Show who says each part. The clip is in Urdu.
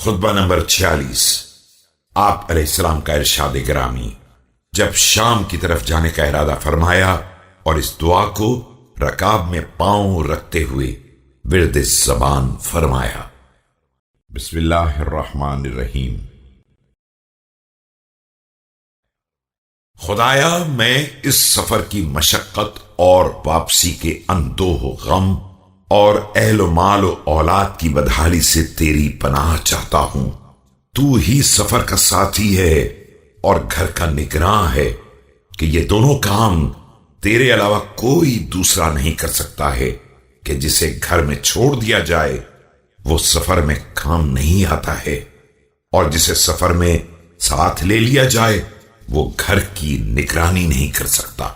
Speaker 1: خطبہ نمبر 46۔ آپ علیہ السلام کا ارشاد گرامی: جب شام کی طرف جانے کا ارادہ فرمایا اور اس دعا کو رکاب میں پاؤں رکھتے ہوئے ورد زبان فرمایا: بسم اللہ الرحمن الرحیم۔ خدایا، میں اس سفر کی مشقت اور واپسی کے اندوہ و غم اور اہل و مال و اولاد کی بدحالی سے تیری پناہ چاہتا ہوں۔ تو ہی سفر کا ساتھی ہے اور گھر کا نگراں ہے کہ یہ دونوں کام تیرے علاوہ کوئی دوسرا نہیں کر سکتا ہے کہ جسے گھر میں چھوڑ دیا جائے وہ سفر میں کام نہیں آتا ہے، اور جسے سفر میں ساتھ لے لیا جائے وہ گھر کی نگرانی نہیں کر سکتا۔